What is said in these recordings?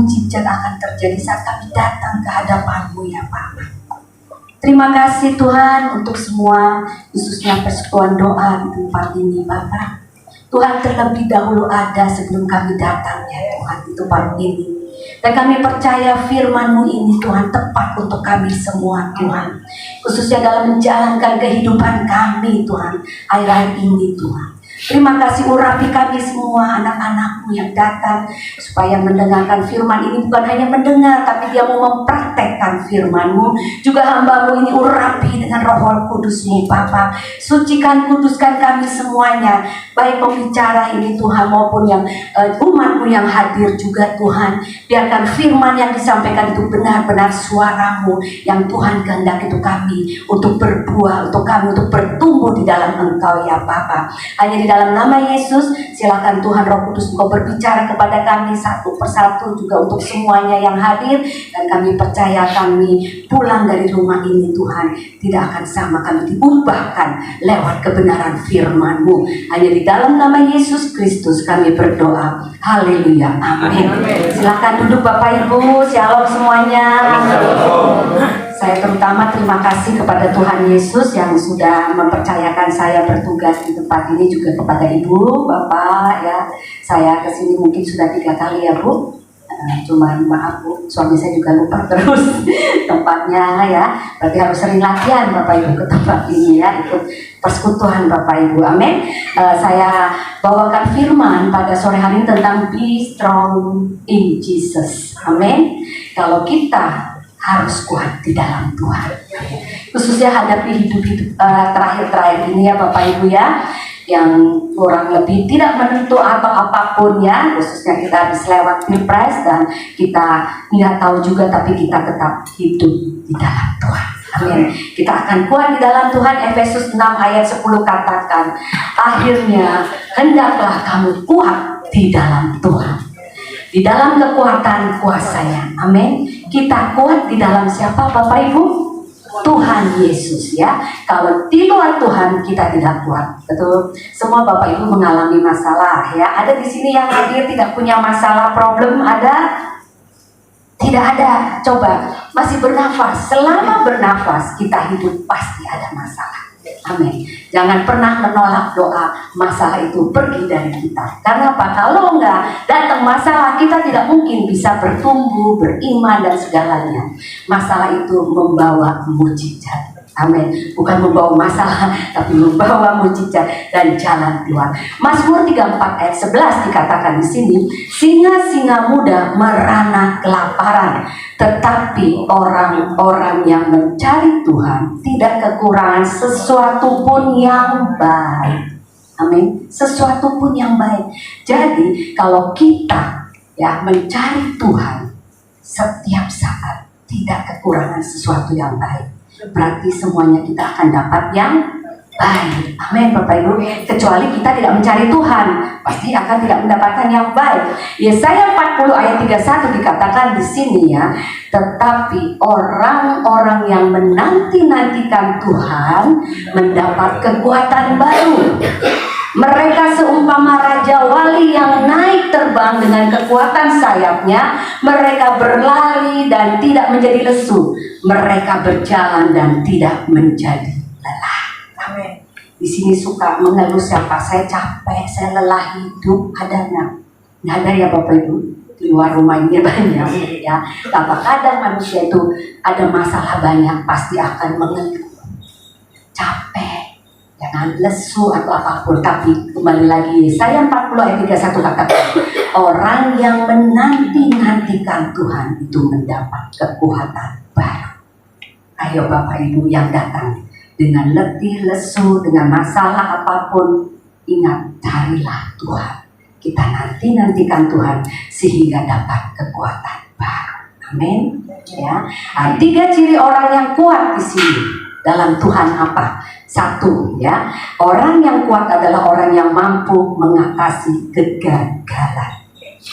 mujizat akan terjadi saat kami datang ke hadapan-Mu ya Bapa. Terima kasih Tuhan untuk semua, khususnya persekutuan doa di tempat ini Bapa. Tuhan terlebih dahulu ada sebelum kami datang ya Tuhan di tempat ini. Dan kami percaya firman-Mu ini Tuhan tepat untuk kami semua Tuhan. Khususnya dalam menjalankan kehidupan kami Tuhan, akhir-akhir ini Tuhan. Terima kasih urapi kami semua anak-anak-Mu yang datang supaya mendengarkan firman ini, bukan hanya mendengar tapi dia mau mempraktekkan firman-Mu. Juga hamba-Mu ini urapi dengan Roh Kudus-Mu Bapa. Sucikan, kuduskan kami semuanya, baik pembicara ini Tuhan maupun yang umat-Mu yang hadir juga Tuhan. Biarkan firman yang disampaikan itu benar-benar suara-Mu yang Tuhan kehendaki itu kami untuk berbuah, untuk kami untuk bertumbuh di dalam Engkau ya Bapa. Hanya di dalam nama Yesus, silakan Tuhan Roh Kudus Engkau berbicara kepada kami satu persatu, juga untuk semuanya yang hadir. Dan kami percaya kami pulang dari rumah ini Tuhan tidak akan sama, kami diubahkan lewat kebenaran firman-Mu. Hanya di dalam nama Yesus Kristus kami berdoa. Haleluya, amin. Silakan duduk Bapak Ibu. Shalom semuanya. Saya terutama terima kasih kepada Tuhan Yesus yang sudah mempercayakan saya bertugas di tempat ini, juga kepada Ibu, Bapak ya. Saya kesini mungkin sudah 3 kali ya Bu. Cuman maaf Bu, suami saya juga lupa terus tempatnya ya. Berarti harus sering latihan Bapak Ibu ke tempat ini ya, ikut persekutuan Bapak Ibu. Amin. Saya bawakan firman pada sore hari ini tentang be strong in Jesus. Amin. Kalau kita harus kuat di dalam Tuhan, khususnya hadapi hidup-hidup terakhir-terakhir ini ya Bapak Ibu ya, yang kurang lebih tidak menentu atau apapun ya, khususnya kita habis lewat pilpres dan kita nggak tahu juga, tapi kita tetap hidup di dalam Tuhan. Amin. Kita akan kuat di dalam Tuhan. Efesus 6 ayat 10 katakan, akhirnya hendaklah kamu kuat di dalam Tuhan, di dalam kekuatan kuasanya. Amin. Kita kuat di dalam siapa Bapak Ibu? Tuhan Yesus ya. Kalau di luar Tuhan kita tidak kuat. Betul. Semua Bapak Ibu mengalami masalah ya. Ada di sini yang hadir tidak punya masalah, problem ada? Tidak ada. Coba masih bernafas. Selama bernafas kita hidup pasti ada masalah. Amin. Jangan pernah menolak doa masalah itu pergi dari kita. Karena apa? Kalau enggak datang masalah, kita tidak mungkin bisa bertumbuh, beriman dan segalanya. Masalah itu membawa mujizat. Amin. Bukan membawa masalah, tapi membawa mujizat dan jalan keluar. Mazmur 34 ayat 11 dikatakan di sini, singa-singa muda merana kelaparan, tetapi orang-orang yang mencari Tuhan tidak kekurangan sesuatu pun yang baik. Amin. Sesuatu pun yang baik. Jadi kalau kita ya mencari Tuhan setiap saat tidak kekurangan sesuatu yang baik, berarti semuanya kita akan dapat yang baik. Amin Bapak Ibu. Kecuali kita tidak mencari Tuhan, pasti akan tidak mendapatkan yang baik. Yesaya 40 ayat 31 dikatakan di sini ya, tetapi orang-orang yang menanti-nantikan Tuhan mendapat kekuatan baru. Mereka seumpama raja wali yang naik terbang dengan kekuatan sayapnya. Mereka berlari dan tidak menjadi lesu. Mereka berjalan dan tidak menjadi lelah. Amin. Di sini suka mengeluh siapa? Saya capek, saya lelah hidup. Ada nggak ada ya Bapak Ibu? Di luar rumah ini banyak ya. Kadang manusia itu ada masalah banyak, pasti akan mengeluh, capek, jangan lesu atau apapun. Tapi kembali lagi, Yesaya 40 ayat 31 katakan, orang yang menanti-nantikan Tuhan itu mendapat kekuatan baru. Ayo Bapak Ibu yang datang dengan letih, lesu, dengan masalah apapun, ingat, carilah Tuhan. Kita nantikan Tuhan sehingga dapat kekuatan baru. Amin. Ya. Nah, 3 ciri orang yang kuat di sini dalam Tuhan apa? 1 ya, orang yang kuat adalah orang yang mampu mengatasi kegagalan.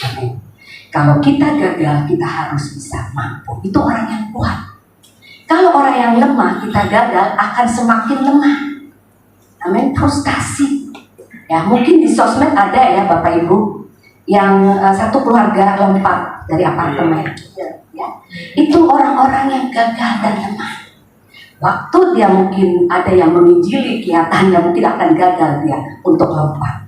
Amin. Kalau kita gagal, kita harus bisa mampu. Itu orang yang kuat. Kalau orang yang lemah, kita gagal akan semakin lemah. Amin. Frustasi. Ya, mungkin di sosmed ada ya Bapak Ibu yang satu keluarga lompat dari apartemen. Ya. Itu orang-orang yang gagal dan lemah. Waktu dia mungkin ada yang menginjili, kelihatannya mungkin akan gagal dia untuk lompat.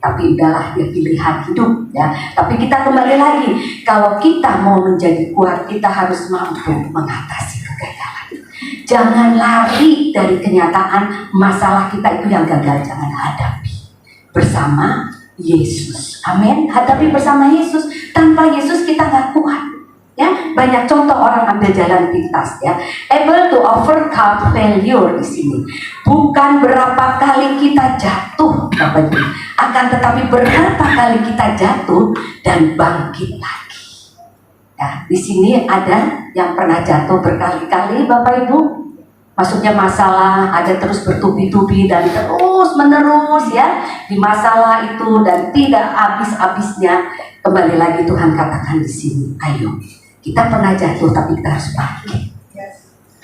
Tapi udahlah, dia pilihan hidup ya. Tapi kita kembali lagi, kalau kita mau menjadi kuat, kita harus mampu mengatasi kegagalan. Jangan lari dari kenyataan masalah kita itu yang gagal, jangan hadapi bersama Yesus. Amin. Hadapi bersama Yesus. Tanpa Yesus kita nggak kuat. Ya, banyak contoh orang ambil jalan pintas ya. Able to overcome failure di sini. Bukan berapa kali kita jatuh, Bapak Ibu, akan tetapi berapa kali kita jatuh dan bangkit lagi. Ya, di sini ada yang pernah jatuh berkali-kali, Bapak Ibu. Maksudnya masalah ada terus bertubi-tubi dan terus menerus ya di masalah itu dan tidak habis-habisnya. Kembali lagi Tuhan katakan di sini, ayo. Kita pernah jatuh tapi kita harus bangkit.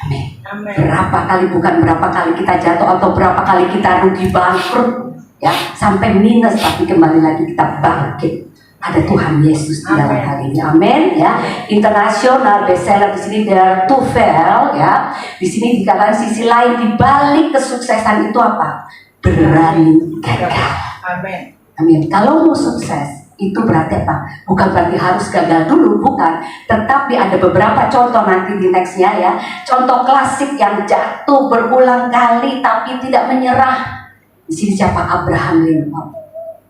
Amin. Berapa kali, bukan berapa kali kita jatuh atau berapa kali kita rugi bangkrut ya sampai minus, tapi kembali lagi kita bangkit. Ada Tuhan Yesus di dalam hal ini. Amin ya. Internasional bestseller di sini there to fail ya. Di sini dikatakan sisi lain di balik kesuksesan itu apa? Berani gagal. Amin. Amin. Kalau mau sukses itu berarti apa? Bukan berarti harus gagal dulu, bukan. Tetapi ada beberapa contoh nanti di nextnya ya. Contoh klasik yang jatuh berulang kali tapi tidak menyerah. Di sini siapa? Abraham Lincoln.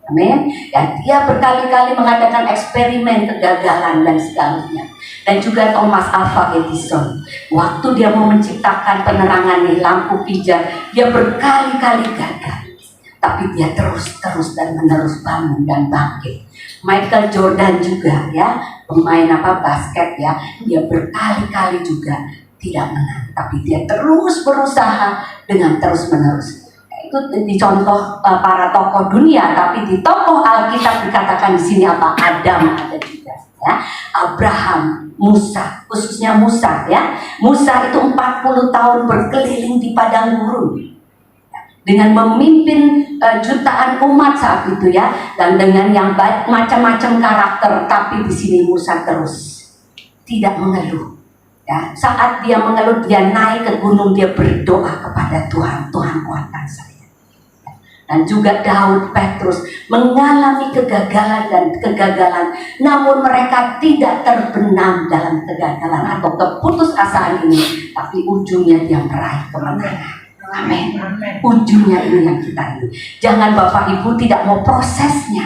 Amin. Ya, dia berkali-kali mengadakan eksperimen kegagalan dan segalanya. Dan juga Thomas Alva Edison. Waktu dia mau menciptakan penerangan nih, lampu pijar, dia berkali-kali gagal. Tapi dia terus dan menerus bangun dan bangkit. Michael Jordan juga ya, pemain basket ya, dia berkali-kali juga tidak menang, tapi dia terus berusaha dengan terus menerus. Itu dicontoh para tokoh dunia, tapi di tokoh Alkitab dikatakan di sini apa? Adam ada juga ya, Abraham, Musa, khususnya Musa ya. Musa itu 40 tahun berkeliling di padang gurun dengan memimpin jutaan umat saat itu ya, dan dengan yang macam-macam karakter. Tapi di sini Musa terus tidak mengeluh ya. Saat dia mengeluh, dia naik ke gunung, dia berdoa kepada Tuhan, Tuhan kuatkan saya. Dan juga Daud, Petrus mengalami kegagalan, namun mereka tidak terbenam dalam kegagalan atau keputusasaan ini, tapi ujungnya dia meraih kemenangan. Amin. Ujungnya ini yang kita ini. Jangan Bapak Ibu tidak mau prosesnya.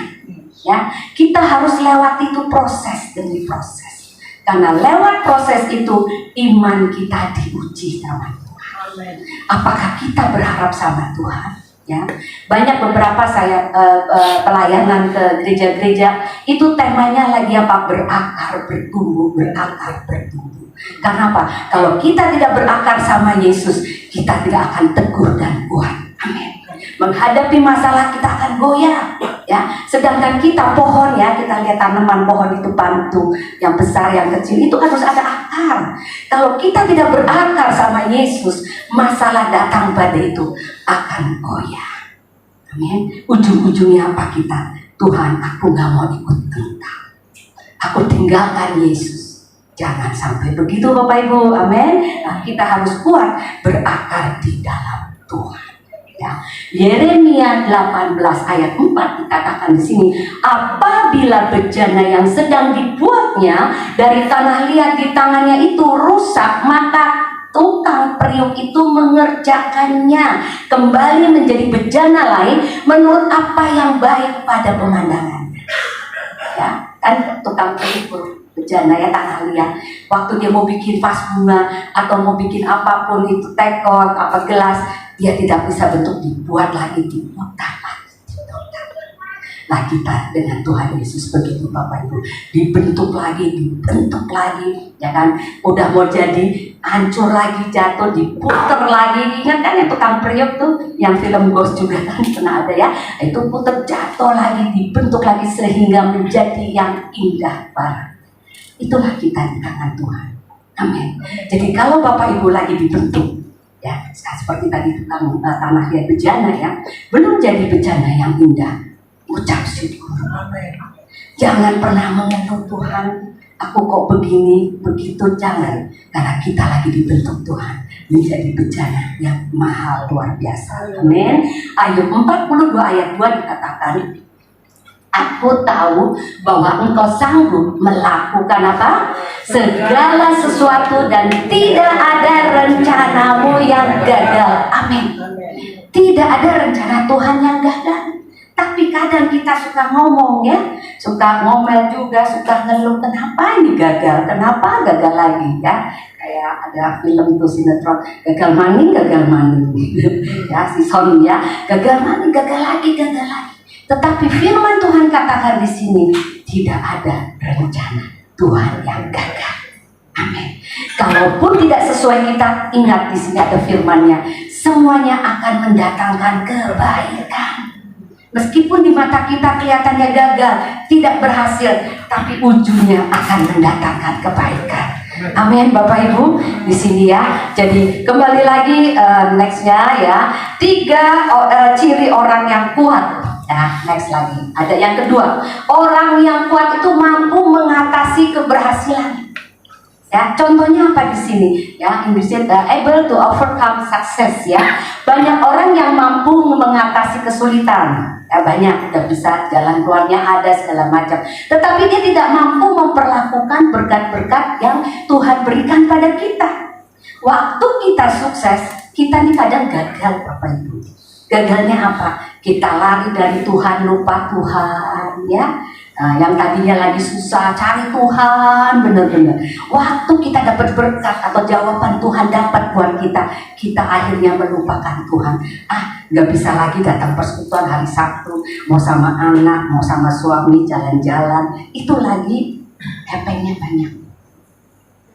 Ya, kita harus lewati itu proses demi proses. Karena lewat proses itu iman kita diuji sama Tuhan. Apakah kita berharap sama Tuhan? Ya, banyak beberapa saya pelayanan ke gereja-gereja itu temanya lagi apa? Berakar, bertumbuh, berakar, bertumbuh. Karena apa? Kalau kita tidak berakar sama Yesus, kita tidak akan teguh dan kuat. Amin. Menghadapi masalah kita akan goyah, ya. Sedangkan kita pohon ya, kita lihat tanaman pohon itu bantu, yang besar, yang kecil itu harus ada akar. Kalau kita tidak berakar sama Yesus, masalah datang badai itu akan goyah. Amin. Ujung-ujungnya apa kita? Tuhan, aku gak mau ikut engkau. Aku tinggalkan Yesus. Jangan sampai begitu Bapak Ibu, amin. Nah, kita harus kuat berakar di dalam Tuhan. Ya. Yeremia 18 ayat 4 dikatakan di sini, apabila bejana yang sedang dibuatnya dari tanah liat di tangannya itu rusak, maka tukang periuk itu mengerjakannya kembali menjadi bejana lain menurut apa yang baik pada pemandangannya. Ya, kan tukang periuk bejana ya, tanah liat. Waktu dia mau bikin vas bunga atau mau bikin apapun itu, tekor, apa gelas, dia tidak bisa bentuk, dibuat lagi, diputar lagi, diputar. Nah kita dengan Tuhan Yesus begitu Bapak Ibu, dibentuk lagi, ya kan. Udah mau jadi, hancur lagi, jatuh, diputar lagi. Ingat kan yang tukang periuk tuh, yang film Ghost juga kan pernah ada ya. Itu putar, jatuh lagi, dibentuk lagi sehingga menjadi yang indah banget. Itulah kita di tangan Tuhan. Amin. Jadi kalau Bapak Ibu lagi dibentuk, ya seperti tadi tukang tanah liat bejana ya, belum jadi bejana yang indah, ucap syukur. Jangan pernah mengeluh Tuhan, aku kok begini, begitu, jangan. Karena kita lagi dibentuk Tuhan menjadi bejana yang mahal, luar biasa. Amin. Ayub 42 ayat 2 dikatakan, aku tahu bahwa engkau sanggup melakukan apa? Segala sesuatu dan tidak ada rencanamu yang gagal. Amin. Tidak ada rencana Tuhan yang gagal. Tapi kadang kita suka ngomong ya, suka ngomel juga, suka ngeluh, kenapa ini gagal, kenapa gagal lagi ya. Kayak ada film itu sinetron, gagal maning ya, si Sony ya, gagal maning, gagal lagi. Tetapi firman Tuhan katakan di sini, tidak ada rencana Tuhan yang gagal. Amin. Kalaupun tidak sesuai kita, ingat di sini ada firman-Nya, semuanya akan mendatangkan kebaikan. Meskipun di mata kita kelihatannya gagal, tidak berhasil, tapi ujungnya akan mendatangkan kebaikan. Amin, Bapak Ibu, di sini ya. Jadi kembali lagi nextnya ya, 3 ciri orang yang kuat. Nah, next lagi. Ada yang kedua, orang yang kuat itu mampu mengatasi keberhasilan. Ya, contohnya apa di sini? Ya, Inggrisnya able to overcome success ya. Banyak orang yang mampu mengatasi kesulitan. Ya, banyak, udah bisa jalan keluarnya ada segala macam. Tetapi dia tidak mampu memperlakukan berkat-berkat yang Tuhan berikan pada kita. Waktu kita sukses, kita nih kadang gagal, Bapak Ibu. Gagalnya apa? Kita lari dari Tuhan, lupa Tuhan ya. Nah, yang tadinya lagi susah cari Tuhan, benar-benar. Waktu kita dapat berkat atau jawaban Tuhan dapat buat kita, kita akhirnya melupakan Tuhan. Nggak bisa lagi datang persekutuan hari Sabtu, mau sama anak, mau sama suami jalan-jalan, itu lagi happeningnya banyak.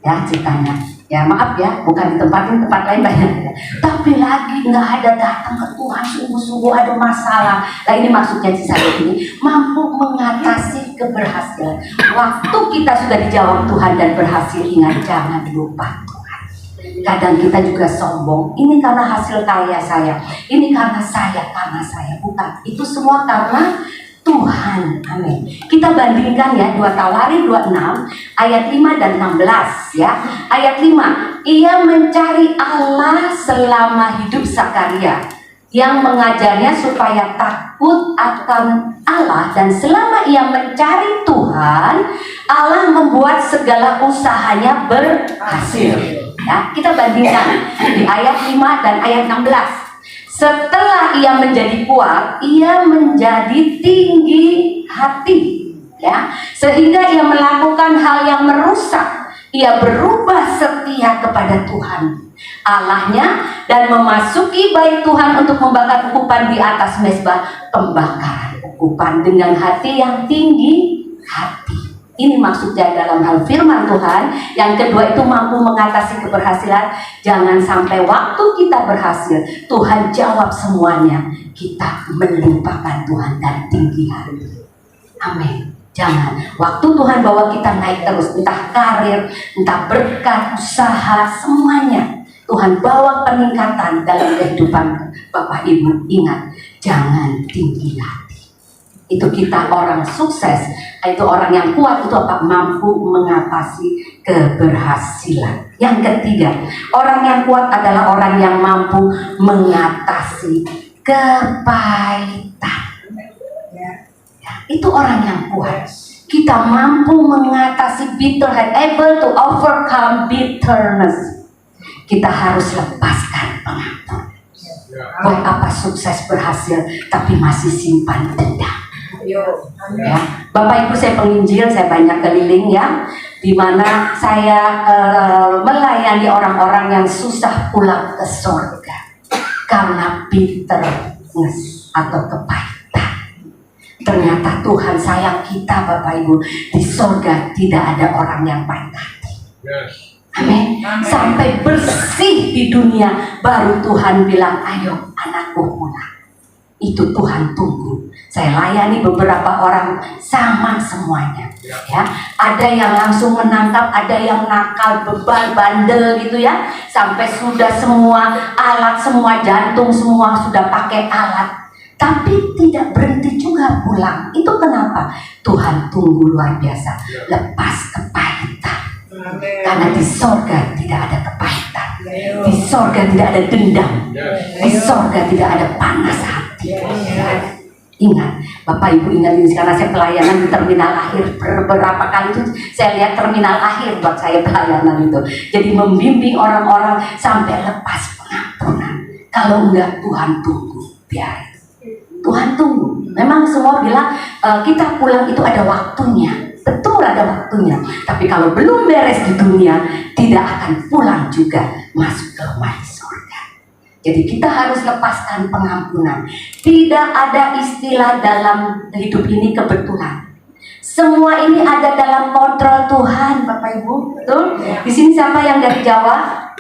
Ya ceritanya. Ya maaf ya, bukan di tempat lain banyak ya. Tapi lagi nggak ada datang ke Tuhan, sungguh-sungguh ada masalah. Nah ini maksudnya si saya ini mampu mengatasi keberhasilan. Waktu kita sudah dijawab Tuhan dan berhasil, ingat jangan lupa Tuhan. Kadang kita juga sombong, ini karena hasil karya saya, ini karena saya, bukan. Itu semua karena Tuhan. Amin. Kita bandingkan ya 2 Tawarin 26 ayat 5 dan 16 ya. Ayat 5, ia mencari Allah selama hidup Zakaria, yang mengajarnya supaya takut akan Allah, dan selama ia mencari Tuhan, Allah membuat segala usahanya berhasil. Ya, kita bandingkan di ayat 5 dan ayat 16. Setelah ia menjadi kuat, ia menjadi tinggi hati, ya, sehingga ia melakukan hal yang merusak. Ia berubah setia kepada Tuhan Allahnya dan memasuki bait Tuhan untuk membakar ukupan di atas mezbah pembakaran ukupan dengan hati yang tinggi hati. Ini maksudnya dalam hal firman Tuhan. Yang kedua itu mampu mengatasi keberhasilan. Jangan sampai waktu kita berhasil, Tuhan jawab semuanya, kita melupakan Tuhan dan tinggi hati. Amin. Jangan. Waktu Tuhan bawa kita naik terus, entah karir, entah berkat, usaha, semuanya. Tuhan bawa peningkatan dalam kehidupan Bapak Ibu. Ingat, jangan tinggi hati. Itu kita orang sukses, itu orang yang kuat, itu apa? Mampu mengatasi keberhasilan. Yang ketiga, orang yang kuat adalah orang yang mampu mengatasi kepahitan. Ya, itu orang yang kuat. Kita mampu mengatasi bitterness, able to overcome bitterness. Kita harus lepaskan pengampun. Buat apa sukses berhasil tapi masih simpan dendam? Ya, Bapak Ibu, saya penginjil, saya banyak keliling ya, di mana saya melayani orang-orang yang susah pulang ke surga karena bitterness atau kepahitan. Ternyata Tuhan sayang kita, Bapak Ibu, di surga tidak ada orang yang pahit hati. Amin. Sampai bersih di dunia baru Tuhan bilang, ayo anakku pulang. Itu Tuhan tunggu. Saya layani beberapa orang sama semuanya. Ya, ada yang langsung menangkap, ada yang nakal, bebal, bandel gitu ya. Sampai sudah semua alat, semua jantung semua sudah pakai alat. tapi tidak berhenti juga pulang. Itu kenapa? Tuhan tunggu luar biasa, lepas kepahitan. Karena di sorga tidak ada kepahitan, di sorga tidak ada dendam, di sorga tidak ada panas hati. Ingat, Bapak Ibu ingat ini, karena saya pelayanan di terminal akhir, beberapa kali itu saya lihat terminal akhir buat saya pelayanan itu. Jadi membimbing orang-orang sampai lepas pengampunan. Kalau enggak, Tuhan tunggu, biar Tuhan tunggu. Memang semua bilang kita pulang itu ada waktunya. Betul, ada waktunya. Tapi kalau belum beres di dunia, tidak akan pulang juga masuk ke rumah surga. Jadi kita harus lepaskan pengampunan. Tidak ada istilah dalam hidup ini kebetulan. Semua ini ada dalam kontrol Tuhan, Bapak Ibu. Betul? Di sini siapa yang dari Jawa?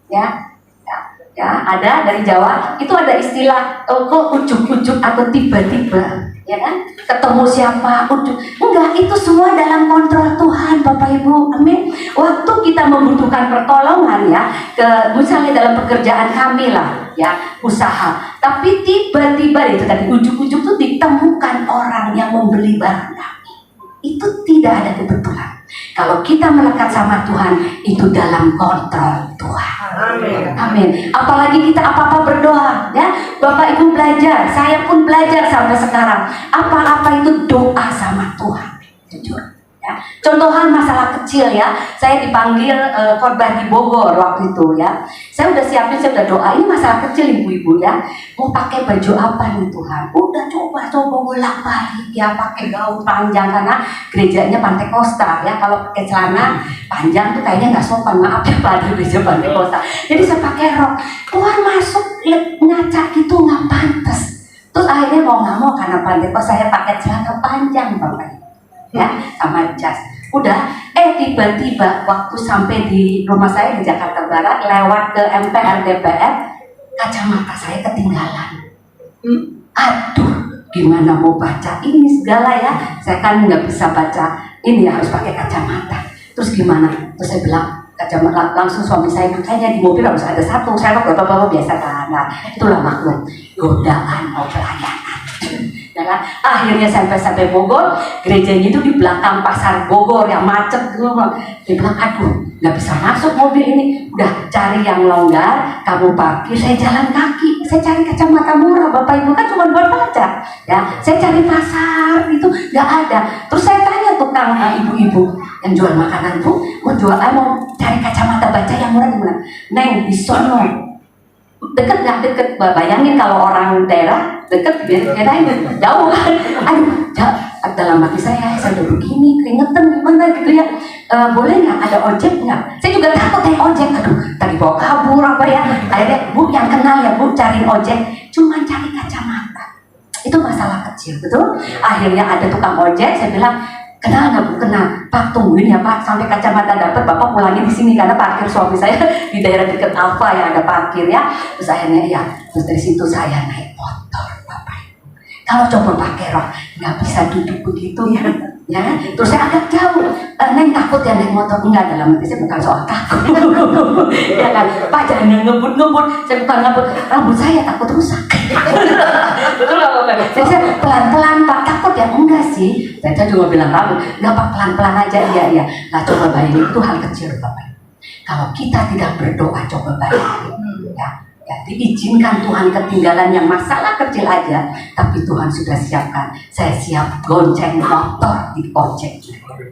Ya, ada dari Jawa. Itu ada istilah kok ujuk-ujuk atau tiba-tiba, ya kan? Ketemu siapa, ujuk. Enggak, itu semua dalam kontrol Tuhan, Bapak Ibu. Amin. Waktu kita membutuhkan pertolongan ya, misalnya dalam pekerjaan kami lah, ya, usaha. Tapi tiba-tiba itu tadi ujuk-ujuk itu ditemukan orang yang membeli barang kami. Itu tidak ada kebetulan. Kalau kita melekat sama Tuhan, itu dalam kontrol Tuhan. Amin. Amin. Apalagi kita apa-apa berdoa, ya. Bapak Ibu belajar, saya pun belajar sampai sekarang. Apa-apa itu doa sama Tuhan. Jujur. Ya. Contohan masalah kecil ya, saya dipanggil korban di Bogor waktu itu ya. Saya udah siapin, saya udah doa, ini masalah kecil ibu-ibu ya. Mau pakai baju apa nih Tuhan? Udah coba bolak-balik ya, pakai gaun panjang karena gerejanya Pantekosta ya. Kalau pakai celana panjang tuh kayaknya nggak sopan, maaf ya Pak, di gereja Pantekosta. Jadi saya pakai rok. Tuhan masuk ngaca gitu nggak pantas. Terus akhirnya mau nggak mau karena Pantekosta saya pakai celana panjang Bapak. Ya, sama jas. Udah, tiba-tiba waktu sampai di rumah saya di Jakarta Barat, lewat ke MPR DPR, kacamata saya ketinggalan. Aduh, gimana mau baca ini segala ya? Saya kan nggak bisa baca ini, harus pakai kacamata. Terus gimana? Terus saya bilang kacamata, langsung suami saya makanya di mobil harus ada satu. Saya kok bapak-bapak biasa kan? Nah, itulah maklum godaan mau pelayanan. Ya kan? Akhirnya sampai Bogor, gerejanya itu di belakang pasar Bogor yang macet gitu. Dia bilang, aduh, nggak bisa masuk mobil ini. Udah cari yang longgar, kamu parkir, saya jalan kaki. Saya cari kacamata murah, Bapak Ibu kan cuma buat baca. Ya, saya cari pasar itu nggak ada. Terus saya tanya tukang ibu-ibu yang jual makanan, Bu, mau cari kacamata baca yang murah gimana? Neng, di sono. Deket nggak deket? Bayangin kalau orang daerah deket, kirain jauh kan? Aduh, dalam hati saya udah begini, keringetan gimana gitu ya. Boleh nggak ada ojek nggak? Saya juga takut naik ojek. Aduh, tadi bawa kabur apa ya? Akhirnya Bu yang kenal ya Bu, cariin ojek. Cuma cari kacamata. Itu masalah kecil, betul? Akhirnya ada tukang ojek, saya bilang, kenal nggak Bu? Kenal. Pak, tungguin ya Pak sampai kacamata dapat, Bapak pulangin di sini karena parkir suami saya di daerah dekat Alfa yang ada parkir ya. Terus akhirnya ya, terus dari situ saya naik motor Bapak. Kalau coba pakai rok nggak bisa duduk begitu ya. Terus saya agak jauh. Neng takut ya naik motor? Enggak, dalam hati saya bukan soal takut. Ya kan, Pak jangan ngebut. Saya bukan ngebut, rambut saya takut rusak. Betul nggak Bapak? Saya pelan-pelan Pak, takut ya? Enggak sih. Saya juga bilang rambut, enggak Pak, pelan-pelan aja. Iya. Nah coba bayangin, itu hal kecil Bapak. Kalau kita tidak berdoa, coba bayangin ya, diizinkan Tuhan ketinggalan yang masalah kecil aja, tapi Tuhan sudah siapkan. Saya siap gonceng motor di ojek.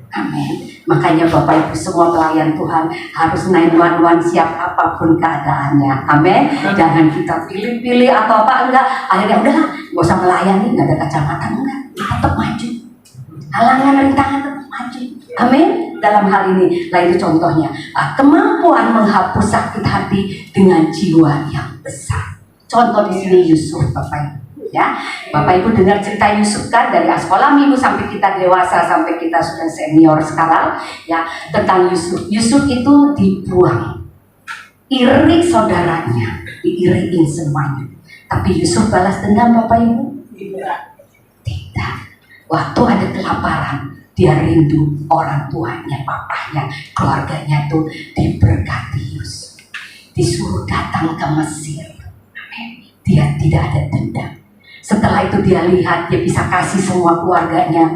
Amin. Makanya Bapak Ibu semua pelayan Tuhan harus 911 siap apapun keadaannya. Amin. Jangan kita pilih-pilih atau apa, enggak. Akhirnya udahlah, nggak usah melayani, nggak ada kacamata, enggak. Tetap maju. Halangan rintangan tetap maju. Amin. Dalam hal ini, lah itu contohnya, kemampuan menghapus sakit hati dengan jiwa yang besar. Contoh di sini Yusuf, Bapak Ibu. Ya, Bapak Ibu dengar cerita Yusuf kan dari sekolah minggu sampai kita dewasa, sampai kita sudah senior sekarang, ya, tentang Yusuf. Yusuf itu dibuang, iri saudaranya, diiriin semuanya. Tapi Yusuf balas dendam, Bapak Ibu? Tidak. Waktu ada kelaparan, dia rindu orang tuanya, papahnya, keluarganya tuh diberkati Yusuf. Disuruh datang ke Mesir. Dia tidak ada dendam. Setelah itu dia lihat, dia bisa kasih semua keluarganya,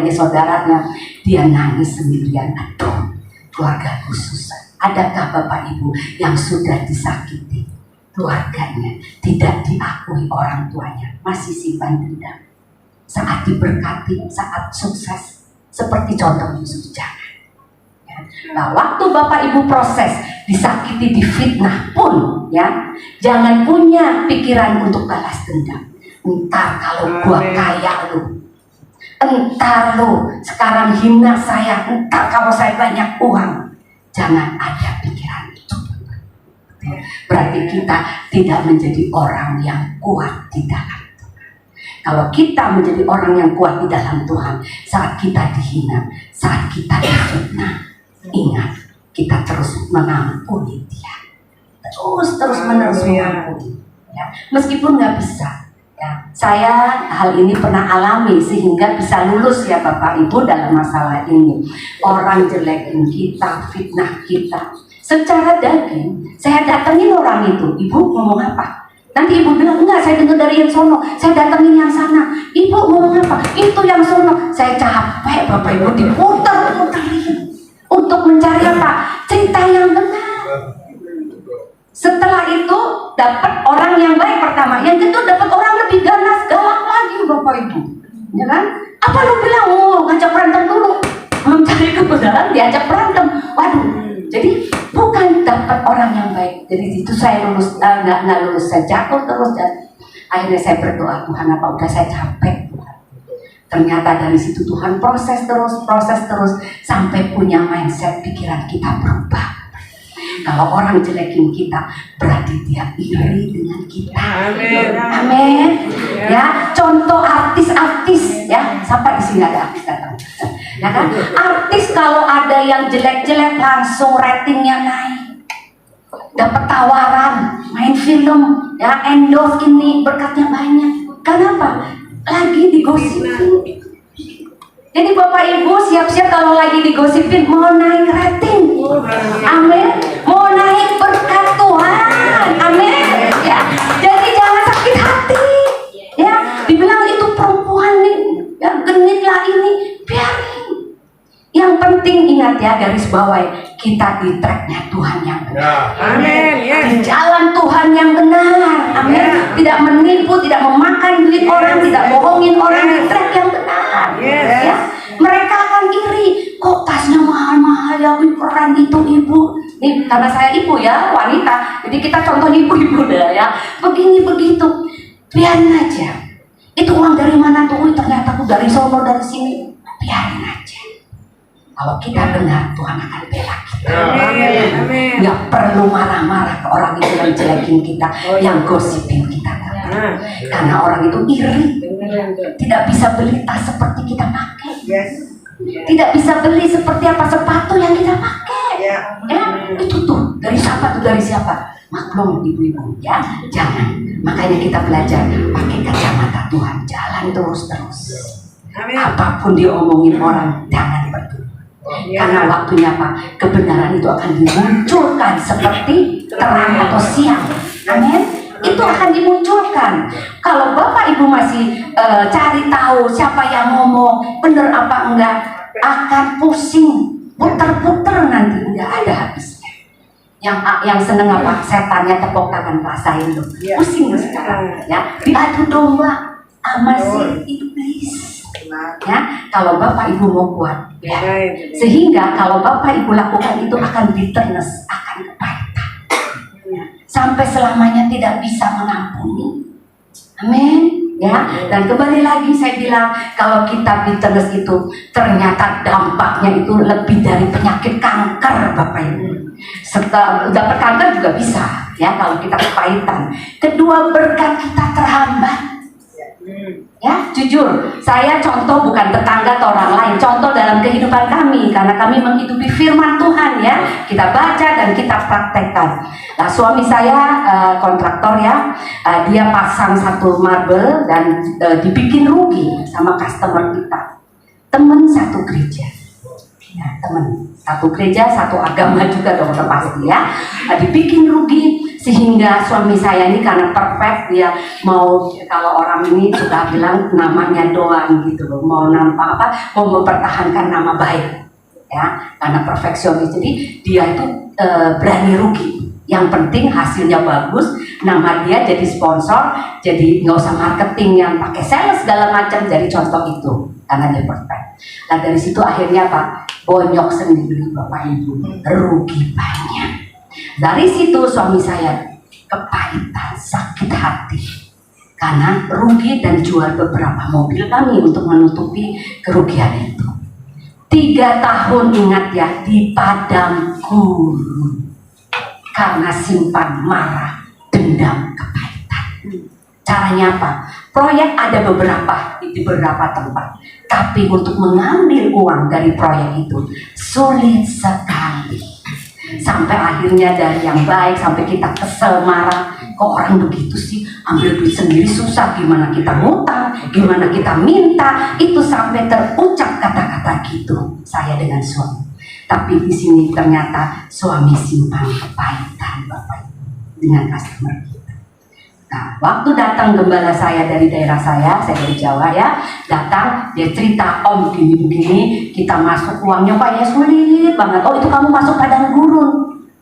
saudaranya. Dia nangis sendirian. Aduh, keluargaku susah. Adakah Bapak Ibu yang sudah disakiti? Keluarganya tidak diakui orang tuanya, masih simpan dendam. Saat diberkati, saat sukses, seperti contoh Yusuf, jangan. Ya. Nah, waktu Bapak Ibu proses disakiti, difitnah pun, ya, jangan punya pikiran untuk balas dendam. Entar kalau gua kaya lu, entar lu sekarang hina saya, entar kalau saya banyak uang. Jangan ada pikiran itu. Berarti kita tidak menjadi orang yang kuat di dalam Tuhan. Kalau kita menjadi orang yang kuat di dalam Tuhan, saat kita dihina, saat kita difitnah, ingat, kita terus mengampuni dia. Terus menerus mengampuni. Ya. Meskipun nggak bisa. Ya, saya hal ini pernah alami sehingga bisa lulus ya Bapak Ibu dalam masalah ini. Orang jelekin kita, fitnah kita secara daging, saya datengin orang itu. Ibu ngomong apa? Nanti ibu bilang, enggak, saya dengar dari yang sono. Saya datengin yang sana. Ibu ngomong apa? Itu yang sono. Saya capek Bapak Ibu diputar-puterin untuk mencari apa? Cerita yang benar. Setelah itu dapat orang yang baik pertama, yang kedua dapat orang lebih ganas, galak lagi Bapak Ibu, ya kan? Apa lu bilang, ngajak berantem dulu, mencari kebenaran diajak berantem, waduh. Jadi bukan dapat orang yang baik. Jadi itu saya lulus, nggak lulus, saya jatuh terus dan akhirnya saya berdoa, Tuhan apa udah saya capek Tuhan. Ternyata dari situ Tuhan proses terus sampai punya mindset pikiran kita berubah. Kalau orang jelekin kita, berarti dia iri dengan kita. Amin. Ya, contoh artis-artis ya. Sampai di sini ada artis datang. Ya kan? Artis kalau ada yang jelek-jelek langsung ratingnya naik. Dapat tawaran, main film, ya endorse ini berkatnya banyak. Kenapa? Lagi digosipin. Jadi Bapak Ibu siap-siap kalau lagi digosipin mau naik rating. Amin. Mau naik berkat Tuhan. Amin. Ya. Jadi jangan sakit hati. Ya, dibilang itu perempuan nih, ya genit lah ini, biarin. Yang penting ingat ya, garis bawahi, kita di tracknya Tuhan yang benar. Amin. Di jalan Tuhan yang benar. Amin. Tidak menipu, tidak memakan duit orang, tidak bohongin orang, di track yang benar. Ya. Mereka akan iri, kok tasnya mahal-mahal ya, keren itu ibu. Nih, karena saya ibu ya, wanita, jadi kita contoh ibu-ibu dah ya. Begini begitu, biarin aja. Itu uang dari mana tuh? Ternyata aku dari Solo, dari sini. Biarin aja. Kalau kita benar, Tuhan akan bela kita. Amin. Nggak perlu marah-marah ke orang itu yang jelekin kita, yang gosipin kita. Karena orang itu iri. Tidak bisa beli tas seperti kita pakai. Tidak bisa beli seperti apa sepatu yang kita pakai. Ya, itu tuh dari siapa? Maklum ibu-ibu ya, jangan. Makanya kita belajar pakai kacamata Tuhan, jalan terus. Apapun diomongin orang, jangan peduli. Karena waktunya Pak, kebenaran itu akan dimunculkan seperti terang atau siang. Amin. Itu akan dimunculkan. Kalau Bapak Ibu masih cari tahu siapa yang ngomong, benar apa enggak, akan pusing, puter-puter nanti enggak ada habisnya. Yang seneng apa? Setannya tepuk tangan, rasain loh. Pusing sekarang ya. Diadu domba sama si iblis. Ya, kalau Bapak Ibu mau kuat, ya. Sehingga kalau Bapak Ibu lakukan itu akan bitterness, akan kepahitan. Sampai selamanya tidak bisa mengampuni. Amin. Ya, dan kembali lagi saya bilang, kalau kita bitterness itu ternyata dampaknya itu lebih dari penyakit kanker Bapak Ibu. Setelah dapat kanker juga bisa ya kalau kita kepahitan. Kedua, berkat kita terhambat. Ya, jujur, saya contoh bukan tetangga atau orang lain, contoh dalam kehidupan kami, karena kami menghidupi firman Tuhan ya, kita baca dan kita praktekkan. Nah, suami saya kontraktor ya, dia pasang satu marble dan dibikin rugi sama customer kita, teman satu gereja. Ya, teman satu gereja, satu agama juga dong pasti ya, dibikin rugi Sehingga suami saya ini karena perfect, dia mau, kalau orang ini suka bilang namanya doang gitu loh, mau nampak apa, mau mempertahankan nama baik ya, karena perfeksionis. Jadi dia itu berani rugi. Yang penting hasilnya bagus, nama dia jadi sponsor, jadi nggak usah marketing yang pakai sales segala macam, jadi contoh itu karena dia perfect. Nah dari situ akhirnya Pak, bonyok sendiri Bapak Ibu, rugi banyak. Dari situ suami saya kepahitan, sakit hati karena rugi dan jual beberapa mobil kami untuk menutupi kerugian itu. 3 tahun ingat ya, di padang gurun karena simpan marah, dendam, kepahitan. Caranya apa? Proyek ada di beberapa tempat, tapi untuk mengambil uang dari proyek itu sulit sekali. Sampai akhirnya dari yang baik sampai kita kesel, marah, kok orang begitu sih, ambil duit sendiri susah, gimana kita ngutang, gimana kita minta, itu sampai terucap kata-kata gitu saya dengan suami. Tapi di sini ternyata suami simpan kepahitan Bapak Ibu dengan customer kita. Nah, waktu datang gembala saya dari daerah saya dari Jawa ya, datang, dia cerita, Om gini-begini, kita masuk uangnya Pak ya sulit banget. Oh itu kamu masuk padang gurun,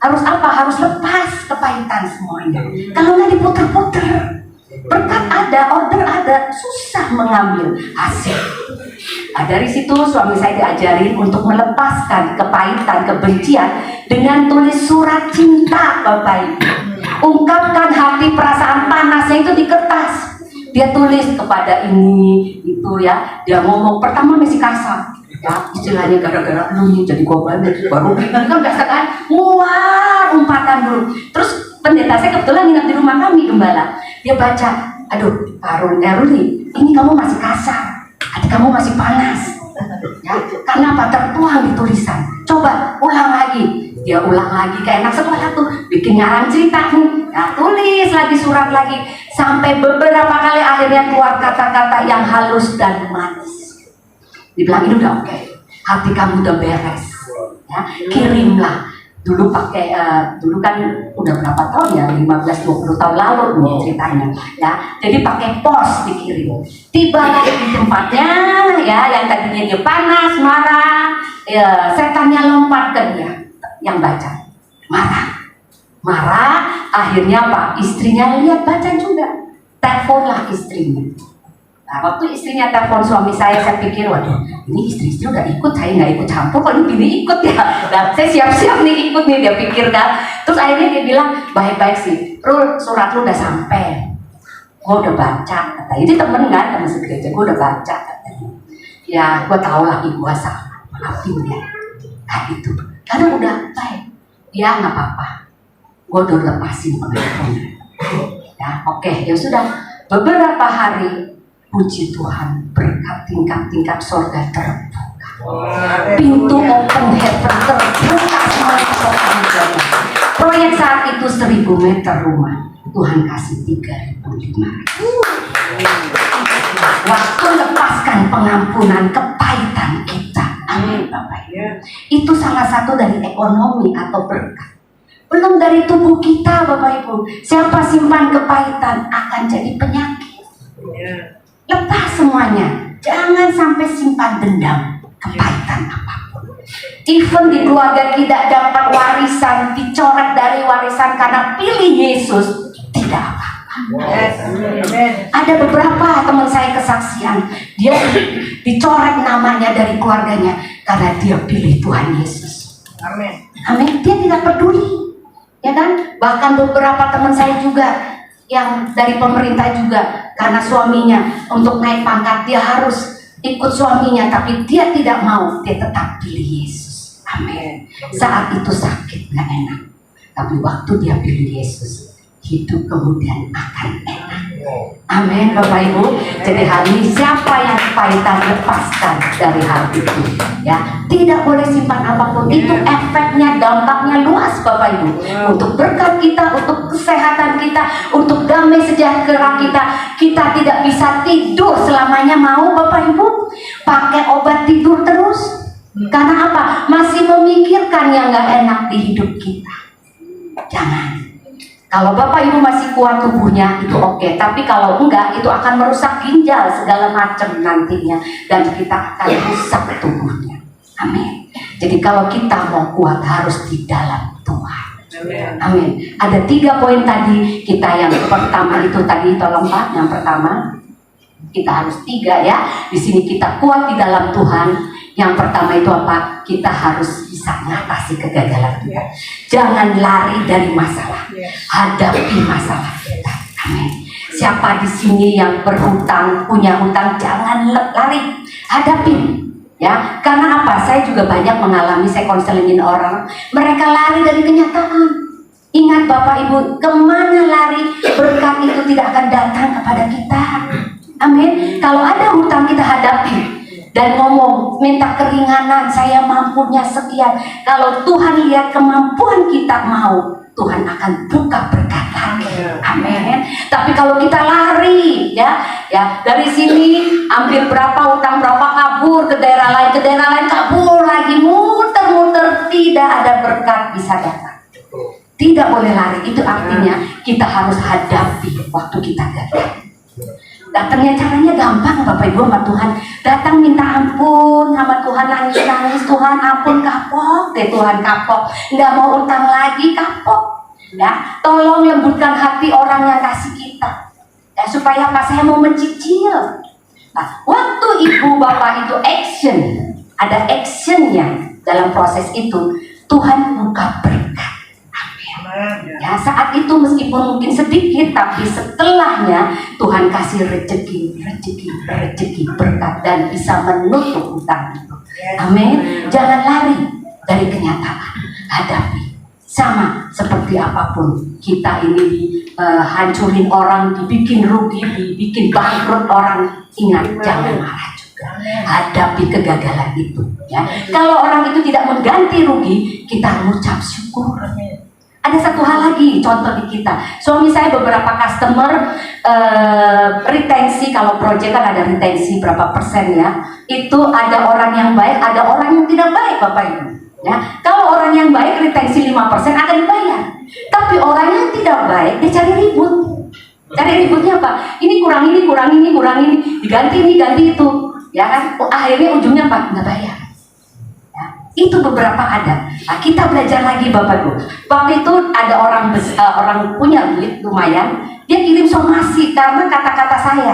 harus apa? Harus lepas kepahitan semuanya. Kalau nggak diputer-puter, berkat ada, order ada, susah mengambil hasil. Nah, dari situ suami saya diajarin untuk melepaskan kepahitan, kebencian dengan tulis surat cinta Bapak Ibu. Ungkapkan hati, perasaan panasnya itu di kertas. Dia tulis kepada ini, itu ya. Dia ngomong, pertama masih kasar. Ya, istilahnya gara-gara lu nih jadi korban, baru kan biasa kan, wah umpatan dulu. Terus pendeta saya kebetulan nginap di rumah kami gembala. Dia baca, aduh Ruli, ini kamu masih kasar. Hati kamu masih panas ya, karena apa? Tertuang di tulisan. Coba ulang lagi. Dia ulang lagi, kayak anak sekolah tuh, bikin ngarang cerita nih ya, tulis lagi surat lagi, sampai beberapa kali akhirnya keluar kata-kata yang halus dan manis. Dibilang ini udah oke, hati kamu udah beres ya, kirimlah. Dulu pakai dulu kan udah berapa tahun ya, 15-20 tahun lalu nih ceritanya ya. Jadi pakai pos dikirim. Tiba di tempatnya ya, yang tadinya dia panas, marah, ya, setannya lompat ke dia yang baca. Marah, akhirnya Pak, istrinya lihat baca juga. Teleponlah istrinya. Nah, waktu istrinya telepon suami saya pikir, waduh, ini istri udah ikut, saya nggak ikut campur, kalau ini ikut ya. Nah, saya siap-siap nih ikut nih, dia pikir kan. Terus akhirnya dia bilang, baik-baik sih, Rul, surat lu udah sampai, gue udah baca. Kata, ini temen kan, temen segereja, gue udah baca. Katanya. Ya, gue tahu lagi gue salah, maafin ya. Nah itu, karena udah baik, ya nggak apa-apa, gue udah lepasin pengakuannya. Ya, oke, ya sudah. Beberapa hari, puji Tuhan, berkat tingkat-tingkat sorga terbuka. Pintu open heaven terbuka semuanya. Proyek saat itu 1000 meter rumah, Tuhan kasih 3.500. Waktu lepaskan pengampunan kepahitan kita. Amin Bapak Ibu. Itu salah satu dari ekonomi atau berkat. Belum dari tubuh kita Bapak Ibu. Siapa simpan kepahitan akan jadi penyakit. Lepas semuanya, jangan sampai simpan dendam, kepahitan apapun. Even di keluarga tidak dapat warisan, dicoret dari warisan karena pilih Yesus, tidak apa-apa. Ada beberapa teman saya kesaksian, dia dicoret namanya dari keluarganya karena dia pilih Tuhan Yesus. Amin. Amin. Dia tidak peduli, ya kan? Bahkan beberapa teman saya juga yang dari pemerintah juga, karena suaminya untuk naik pangkat dia harus ikut suaminya, tapi dia tidak mau, dia tetap pilih Yesus. Amin. Saat itu sakit, gak enak, tapi waktu dia pilih Yesus, hidup kemudian akan enak. Amin Bapak Ibu. Jadi hari ini siapa yang kepahitan, lepaskan dari hal itu ya. Tidak boleh simpan apapun. Itu efeknya, dampaknya luas Bapak Ibu. Untuk berkat kita, untuk kesehatan kita, untuk damai sejahtera kita. Kita tidak bisa tidur selamanya, mau Bapak Ibu pakai obat tidur terus. Karena apa? Masih memikirkan yang gak enak di hidup kita. Jangan. Kalau Bapak Ibu masih kuat tubuhnya itu oke, tapi kalau enggak itu akan merusak ginjal segala macam nantinya dan kita akan rusak tubuhnya. Amin. Jadi kalau kita mau kuat harus di dalam Tuhan. Amin. Ada 3 poin tadi kita. Yang pertama itu tadi, tolong Pak, yang pertama kita harus 3 ya. Di sini kita kuat di dalam Tuhan. Yang pertama itu apa? Kita harus bisa mengatasi kegagalan kita. Jangan lari dari masalah. Hadapi masalah kita. Amin. Siapa di sini yang berhutang, punya hutang, jangan lari. Hadapi. Ya, karena apa? Saya juga banyak mengalami, saya konselingin orang, mereka lari dari kenyataan. Ingat Bapak Ibu, kemana lari, berkat itu tidak akan datang kepada kita. Amin. Kalau ada hutang kita hadapi. Dan ngomong, minta keringanan, saya mampunya sekian. Kalau Tuhan lihat kemampuan kita mau, Tuhan akan buka berkat lagi. Amin. Tapi kalau kita lari, ya dari sini ambil berapa hutang, berapa kabur ke daerah lain kabur lagi, muter-muter, tidak ada berkat bisa datang. Tidak boleh lari. Itu artinya kita harus hadapi waktu kita gagal. Datangnya caranya gampang Bapak Ibu sama Tuhan. Datang minta ampun sama Tuhan, nangis-nangis, Tuhan ampun, kapok deh Tuhan, kapok, nggak mau utang lagi, kapok ya. Tolong lembutkan hati orang yang kasih kita ya, supaya apa? Saya mau mencicil. Nah, waktu Ibu Bapak itu action, ada actionnya dalam proses itu, Tuhan buka berkat. Ya, saat itu meskipun mungkin sedikit, tapi setelahnya Tuhan kasih rezeki berkat dan bisa menutup hutang itu. Amin. Jangan lari dari kenyataan, hadapi. Sama seperti apapun kita ini dihancurin orang, dibikin rugi, dibikin bangkrut orang, ingat jangan marah juga. Hadapi kegagalan itu. Ya. Kalau orang itu tidak mengganti rugi, kita mengucap syukur. Ada satu hal lagi, contoh di kita. Suami saya beberapa customer retensi, kalau proyek kan ada retensi berapa persen ya. Itu ada orang yang baik, ada orang yang tidak baik Bapak Ibu. Ya, kalau orang yang baik retensi 5% akan dibayar. Tapi orang yang tidak baik dia cari ribut. Cari ributnya apa? Ini kurang ini, diganti ini, ganti itu. Ya kan? Akhirnya ujungnya apa? Nggak bayar. Itu beberapa ada. Nah, kita belajar lagi Bapak Ibu. Waktu itu ada orang punya duit lumayan, dia kirim somasi karena kata-kata saya.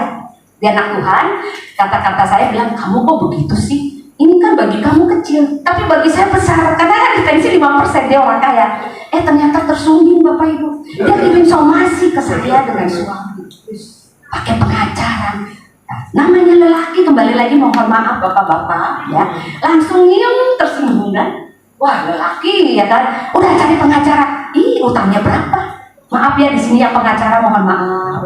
Dia anak Tuhan, kata-kata saya bilang, kamu kok begitu sih? Ini kan bagi kamu kecil, tapi bagi saya besar. Karena kan retensi 5%, dia orang kaya. Ternyata tersungging Bapak Ibu. Dia kirim somasi ke saya dengan suami. Pakai pengacara. Namanya lelaki, kembali lagi mohon maaf bapak-bapak ya, langsung tersinggung kan. Wah lelaki ya kan, udah cari pengacara, utangnya berapa? Maaf ya di sini yang pengacara mohon maaf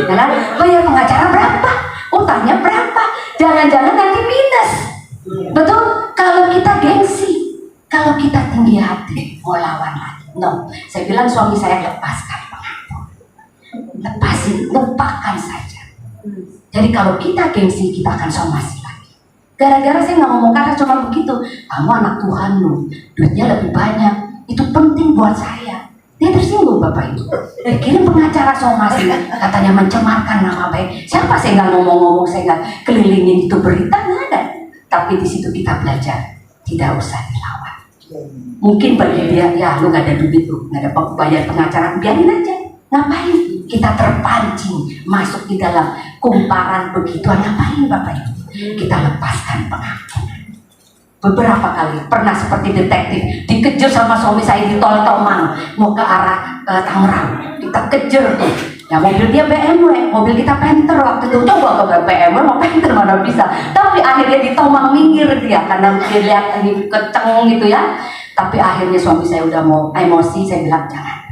ya kan, bayar pengacara berapa? Utangnya berapa? Jangan-jangan nanti minus. Betul? Kalau kita gengsi, kalau kita tinggi hati, mau lawan lagi. No, saya bilang suami saya, lepaskan pengampun, lepasin, lupakan saja. Jadi kalau kita gengsi, kita akan somasi lagi. Gara-gara saya nggak ngomong kata cuma begitu. Kamu anak Tuhan loh, duitnya lebih banyak. Itu penting buat saya. Dia tersinggung Bapak Ibu. Kirim pengacara somasi, katanya mencemarkan nama baik. Siapa saya nggak ngomong-ngomong, saya nggak kelilingin itu berita, nggak ada. Tapi di situ kita belajar, tidak usah dilawan. Mungkin bagi dia, ya lu nggak ada duit lu, nggak ada bayar pengacara, biarin aja. Ngapain kita terpancing masuk di dalam kumparan begituan? Ngapain Bapak Ibu? Kita lepaskan pengampunan. Beberapa kali pernah seperti detektif, dikejar sama suami saya di tol Tomang mau ke arah Tangerang. Kita kejar tuh. Ya mobil dia BMW, mobil kita Panther waktu itu. Coba ke BMW mau Panther mana bisa. Tapi akhirnya di Tomang minggir dia karena dia lihat ini kenceng gitu ya. Tapi akhirnya suami saya udah mau emosi, saya bilang jangan.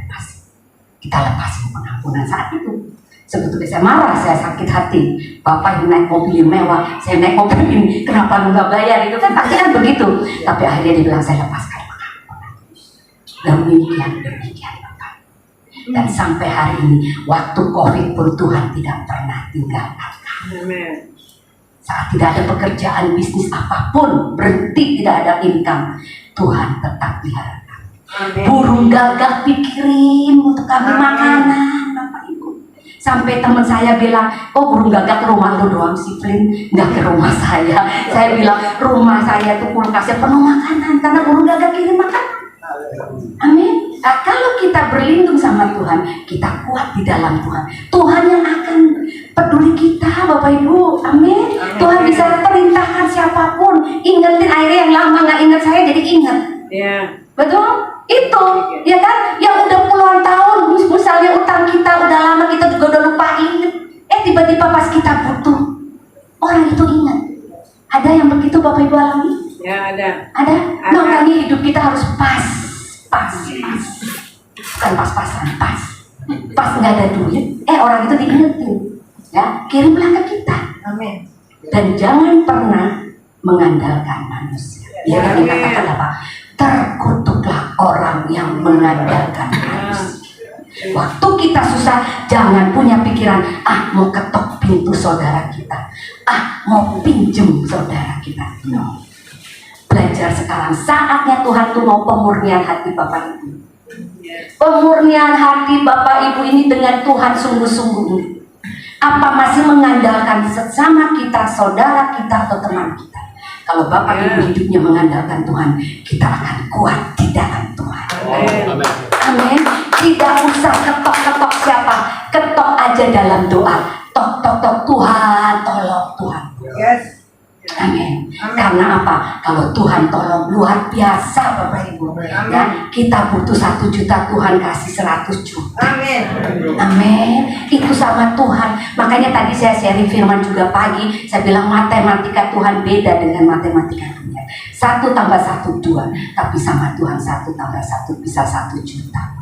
Kita lepasin pengampunan saat itu. Sebetulnya saya marah, saya sakit hati. Bapak yang naik mobil mewah, saya naik mobil ini, kenapa lu nggak bayar? Itu kan pasti kan begitu. Tapi akhirnya dia bilang saya lepaskan pengampunan. Demikian Bapak. Dan sampai hari ini, waktu COVID pun Tuhan tidak pernah tinggalkan kami. Saat tidak ada pekerjaan, bisnis apapun berhenti, tidak ada income, Tuhan tetap pelihara kami. Burung gagak dikirim untuk kami makanan, Bapak Ibu. Sampai teman saya bilang, oh burung gagak ke rumah lu doang sih, Prin, nggak ke rumah saya. Saya bilang, rumah saya tuh kulkasnya penuh makanan karena burung gagak kirim makanan. Amin. Nah, kalau kita berlindung sama Tuhan, kita kuat di dalam Tuhan. Tuhan yang akan peduli kita, Bapak Ibu. Amin. Tuhan bisa perintahkan siapapun. Ingetin akhirnya yang lama nggak ingat saya jadi ingat. Betul? Itu, ya kan? Yang udah puluhan tahun, misalnya utang kita udah lama, kita juga udah lupa ingat. Tiba-tiba pas kita butuh, orang itu ingat. Ada yang begitu Bapak Ibu alami? Ya, ada. Ada? Makanya hidup kita harus pas. Bukan pas-pasan, pas. Pas nggak ada duit, orang itu diingetin. Ya, kirimlah ke kita. Amin. Dan jangan pernah mengandalkan manusia. Ya, yang dikatakan apa? Terkutuklah orang yang mengandalkan manusia. Waktu kita susah, jangan punya pikiran, mau ketok pintu saudara kita, mau pinjem saudara kita. No. Belajar sekarang, saatnya Tuhan tuh mau pemurnian hati Bapak Ibu. Pemurnian hati Bapak Ibu ini dengan Tuhan sungguh-sungguh. Apa masih mengandalkan sesama kita, saudara kita, atau teman kita? Kalau Bapak Ibu hidupnya mengandalkan Tuhan, kita akan kuat di dalam Tuhan. Amin. Tidak usah ketok-ketok siapa, ketok aja dalam doa. Tok-tok-tok, Tuhan, tolong Tuhan. Amin. Karena apa? Kalau Tuhan tolong luar biasa Bapak Ibu. Ya, kita butuh 1 juta, Tuhan kasih 100 juta. Amin. Amin. Itu sama Tuhan. Makanya tadi saya sharing firman juga pagi, saya bilang matematika Tuhan beda dengan matematika dunia. 1 tambah 1 2, tapi sama Tuhan 1 tambah 1 bisa 1 juta.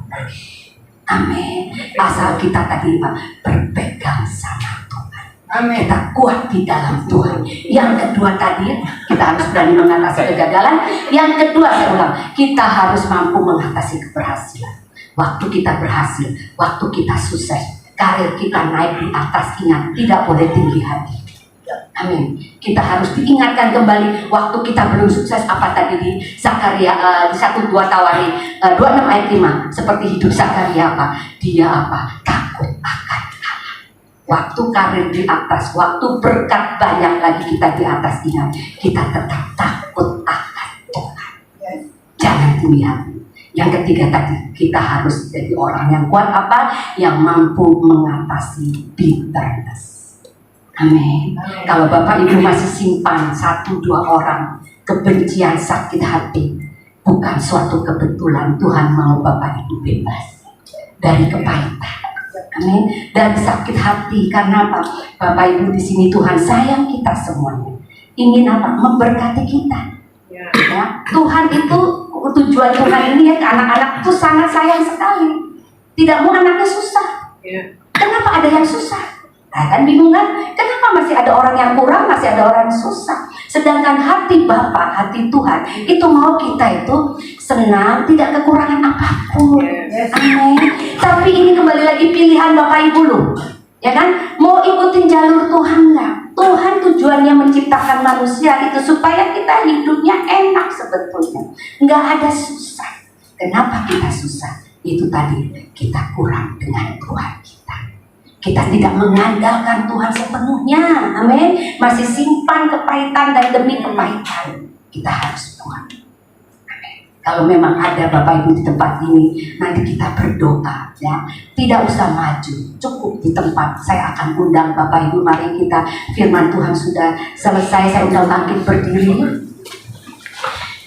Amin. Asal kita tadi berpegang sama Tuhan. Amin. Kita kuat di dalam Tuhan. Yang kedua tadi, kita harus berani mengatasi kegagalan. Yang kedua, saya ulang, kita harus mampu mengatasi keberhasilan. Waktu kita berhasil, waktu kita sukses, karir kita naik di atas, ingat, tidak boleh tinggi hati. Amin. Kita harus diingatkan kembali waktu kita belum sukses, apa tadi di Zakaria di 1-2 Tawari 26 ayat 5, seperti hidup Zakaria apa? Dia apa? Takut akan Allah. Waktu karir di atas, waktu berkat banyak lagi kita di atas, ingat, kita tetap takut akan Tuhan. Jangan tinggi hati. Yang ketiga tadi, kita harus jadi orang yang kuat apa? Yang mampu mengatasi bitterness. Amin. Kalau Bapak Ibu masih simpan 1-2 orang kebencian, sakit hati, bukan suatu kebetulan. Tuhan mau Bapak Ibu bebas dari kepahitan. Amin. Dari sakit hati. Karena apa? Bapak Ibu di sini Tuhan sayang kita semuanya. Ingin apa? Memberkati kita. Ya. Tuhan itu, tujuan Tuhan ini ya ke anak-anak itu sangat sayang sekali. Tidak mau anaknya susah. Kenapa ada yang susah? Nah, kan bingung kan? Kenapa masih ada orang yang kurang, masih ada orang yang susah? Sedangkan hati Bapa, hati Tuhan itu mau kita itu senang, tidak kekurangan apapun. Amin. Tapi ini kembali lagi pilihan Bapak Ibu loh. Ya kan? Mau ikutin jalur Tuhan nggak? Tuhan tujuannya menciptakan manusia itu supaya kita hidupnya enak sebetulnya. Nggak ada susah. Kenapa kita susah? Itu tadi, kita kurang dengan Tuhan kita. Kita tidak mengandalkan Tuhan sepenuhnya. Amin. Masih simpan kepahitan dan demi kepahitan. Kita harus buang. Amin. Kalau memang ada Bapak Ibu di tempat ini, nanti kita berdoa ya. Tidak usah maju, cukup di tempat. Saya akan undang Bapak Ibu, mari kita, firman Tuhan sudah selesai, saya undang bangkit berdiri.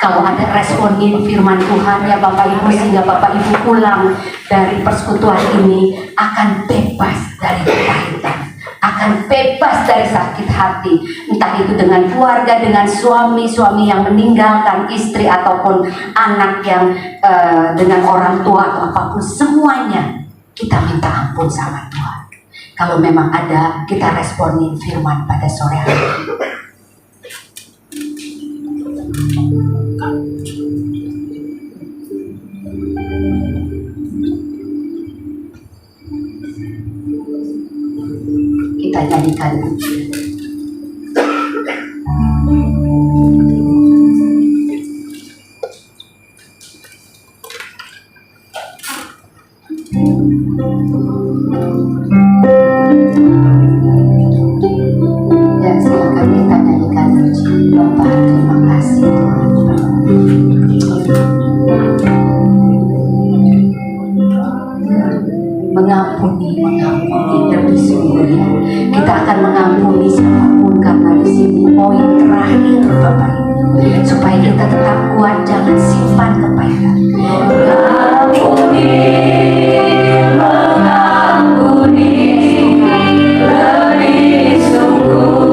Kalau ada responin firman Tuhan ya Bapak Ibu, sehingga Bapak Ibu pulang dari persekutuan ini akan bebas dari kepahitan, akan bebas dari sakit hati, entah itu dengan keluarga, dengan suami yang meninggalkan istri, ataupun anak yang dengan orang tua atau apapun, semuanya kita minta ampun sama Tuhan. Kalau memang ada, kita responin firman pada sore hari ini. Kita nyanyikan pujian. Ya, silakan kita nyanyikan puji Bapa. Terima kasih Tuhan. Mengampuni lebih sungguh ya. Kita akan mengampuni siapapun karena di sini poin terakhir Bapak Ibu, supaya kita tetap kuat, jangan simpan kepahitan. Mengampuni lebih sungguh,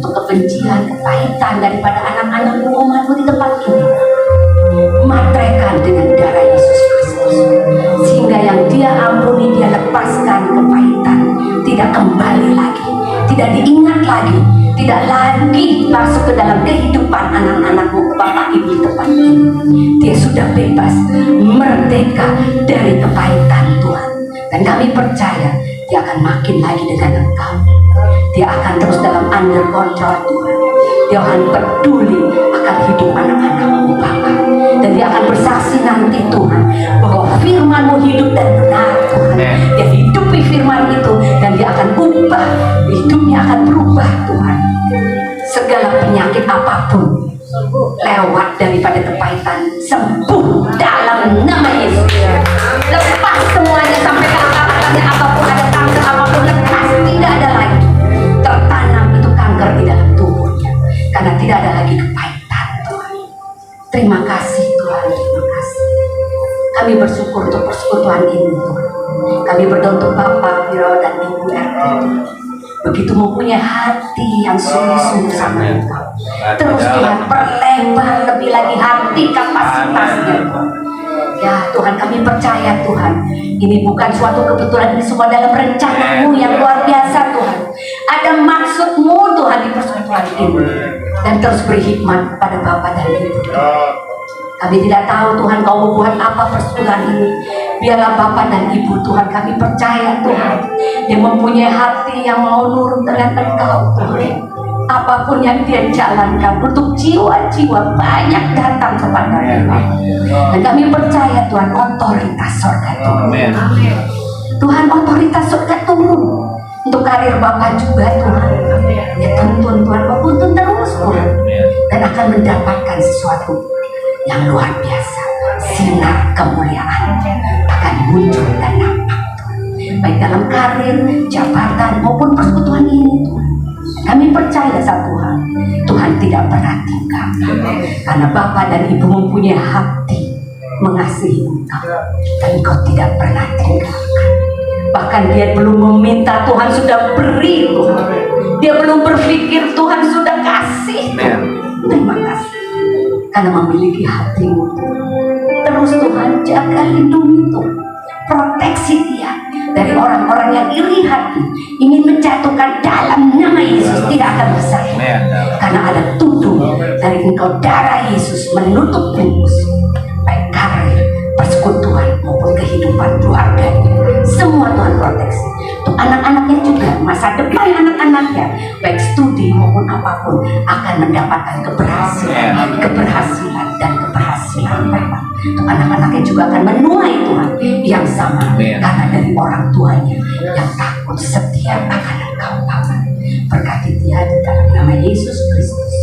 untuk kebencian, kepahitan daripada anak-anak-Mu, umat-Mu di tempat ini. Matrekan dengan darah Yesus Kristus, sehingga yang Dia ampuni, Dia lepas Ibu di tempat ini. Dia sudah bebas, merdeka dari kepahitan Tuhan. Dan kami percaya dia akan makin lagi dengan Engkau. Dia akan terus dalam under control Tuhan. Dia akan peduli akan hidup anak-anak-Mu Bapa. Dan dia akan bersaksi nanti Tuhan bahwa firman-Mu hidup dan benar Tuhan. Dia hidupi firman itu dan dia akan ubah, hidupnya akan berubah Tuhan. Segala penyakit apapun lewat daripada kepahitan, sembuh dalam nama Yesus. Lepas semuanya sampai ke akar-akarnya, apapun ada kanker, apapun lepas, tidak ada lagi tertanam itu kanker di dalam tubuhnya, karena tidak ada lagi kepahitan Tuhan. Terima kasih Tuhan, terima kasih. Kami bersyukur untuk persekutuan ini Tuhan. Kami berdoa untuk Bapak Wiro dan Ibu RT begitu mempunyai hati yang sungguh-sungguh sama Engkau. Terus Tuhan perlebar lebih lagi hati kapasitasnya Tuhan. Ya Tuhan, kami percaya Tuhan, ini bukan suatu kebetulan, ini semua dalam rencana-Mu yang luar biasa Tuhan. Ada maksud-Mu Tuhan di persekutuan ini. Dan terus beri hikmat pada Bapak dan Ibu. Kami tidak tahu Tuhan Kau mau buat apa persekutuan ini. Biarlah Bapak dan Ibu Tuhan, kami percaya Tuhan, dia mempunyai hati yang mau nurut dengan Engkau Tuhan. Apapun yang dia jalankan untuk jiwa-jiwa banyak datang kepada Dia. Dan kami percaya Tuhan, otoritas surga turun. Tuhan, otoritas surga turun untuk karir Bapak juga Tuhan. Ya tuntun Tuhan, tuntun terus Tuhan, dan akan mendapatkan sesuatu yang luar biasa. Sinar kemuliaan akan muncul dan nampak Tuhan, baik dalam karir, jabatan maupun persekutuan ini Tuhan. Kami percaya satu hal, Tuhan tidak pernah tinggal, karena Bapak dan Ibu mempunyai hati mengasihi Engkau, dan Engkau tidak pernah tinggalkan. Bahkan dia belum meminta, Tuhan sudah beri Tuhan. Dia belum berpikir, Tuhan sudah kasih Tuhan. Terima kasih karena memiliki hati-Mu Tuhan. Terus Tuhan jaga, lindungi Tuhan, proteksi dia dari orang-orang yang iri hati, ingin menjatuhkan dalam nama Yesus. Tidak akan bisa, karena ada tubuh dari Engkau, darah Yesus menutup bungkus baik karir, persekutuan maupun kehidupan keluarganya. Semua Tuhan proteksi untuk anak-anaknya juga, masa depan anak-anaknya baik studi maupun apapun akan mendapatkan keberhasilan dan keberhasilan Bapak. Untuk anak-anaknya juga akan menuai Tuhan yang sama, karena dari orang tuanya yang takut setia akan Engkau Bapak. Berkati dia di dalam nama Yesus Kristus.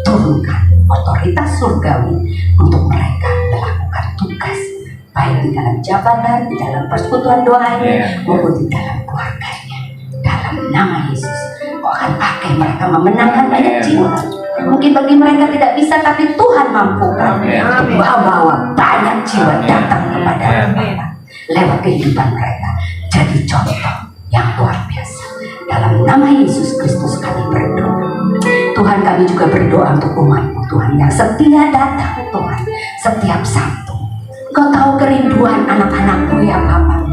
Turunkan otoritas surgawi untuk mereka melakukan tugas, baik di dalam jabatan, di dalam persekutuan doanya maupun di dalam keluarganya. Dalam nama Yesus, Kau akan pakai mereka memenangkan banyak jiwa. Mungkin bagi mereka tidak bisa, tapi Tuhan mampukan untuk bawa banyak jiwa datang kepada Bapa lewat kehidupan mereka. Jadi contoh yang luar biasa. Dalam nama Yesus Kristus kami berdoa. Tuhan, kami juga berdoa untuk umat-Mu Tuhan yang setia datang Tuhan setiap Sabtu. Kau tahu kerinduan anak-anak-Mu ya Bapa.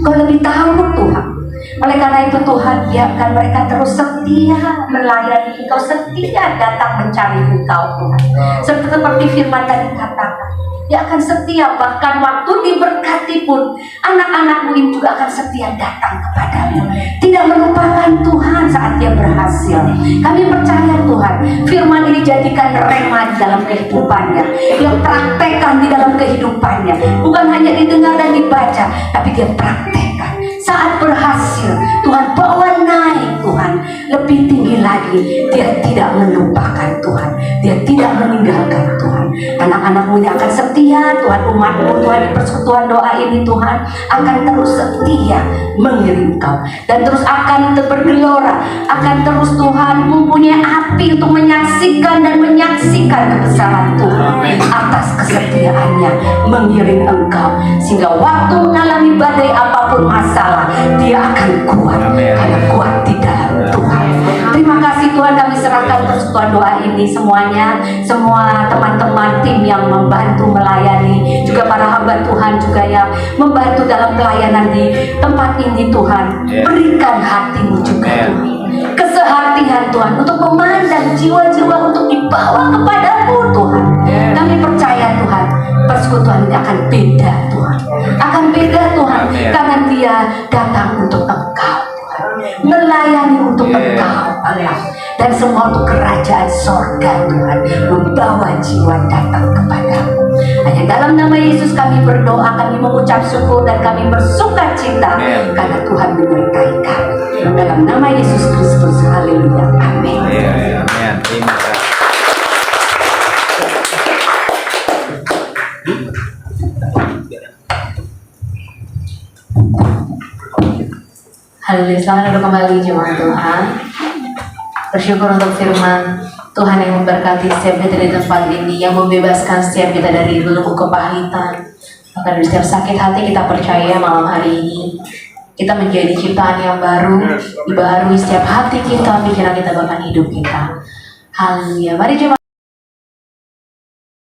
Kau lebih tahu Tuhan. Oleh karena itu Tuhan, biarkan mereka terus setia melayani Engkau, setia datang mencari Engkau Tuhan. Seperti firman tadi katakan, dia akan setia, bahkan waktu diberkati pun anak-anak-Mu ini juga akan setia datang kepadamu, tidak melupakan Tuhan saat dia berhasil. Kami percaya Tuhan, firman ini jadikan rema di dalam kehidupannya, dia praktekkan di dalam kehidupannya, bukan hanya didengar dan dibaca, tapi dia praktekkan. Saat berhasil, Tuhan bawa naik Tuhan lebih tinggi lagi. Dia tidak melupakan Tuhan, dia tidak meninggalkan Tuhan. Anak-anak-Mu yang akan setia Tuhan, umat-Mu Tuhan di persekutuan doa ini Tuhan akan terus setia mengiring Kau, dan terus akan bergelora, akan terus Tuhan mempunyai api untuk menyaksikan kebesaran Tuhan atas kesetiaannya mengiring Engkau, sehingga waktu mengalami badai apapun masalah, dia akan kuat karena kuat di dalam Tuhan. Terima kasih Tuhan, kami serahkan persekutuan doa ini semuanya, semua teman-teman tim yang membantu melayani, juga para hamba Tuhan juga yang membantu dalam pelayanan di tempat ini Tuhan. Berikan hati-Mu juga Tuhan, kesehatian Tuhan untuk memandang jiwa-jiwa untuk dibawa kepadamu Tuhan. Kami percaya Tuhan, persekutuan ini akan beda Tuhan. Akan beda Tuhan, karena dia datang untuk Engkau Tuhan. Melayani untuk Engkau Allah. Dan semua untuk kerajaan sorga Tuhan. Membawa jiwa datang kepadamu. Hanya dalam nama Yesus kami berdoa, kami mengucap syukur dan kami bersuka cita karena Tuhan menyertai kami. Dalam nama Yesus Kristus, haleluya, amin. Amin. Terima kasih. Haleluya, selamat datang kembali jemaat Tuhan. Bersyukur untuk firman Tuhan yang memberkati setiap kita di tempat ini, yang membebaskan setiap kita dari belenggu kepahitan, bahkan dari setiap sakit hati. Kita percaya malam hari ini kita menjadi ciptaan yang baru, dibaharui setiap hati kita, pikiran kita, bahkan hidup kita. Haleluya. Mari jemaat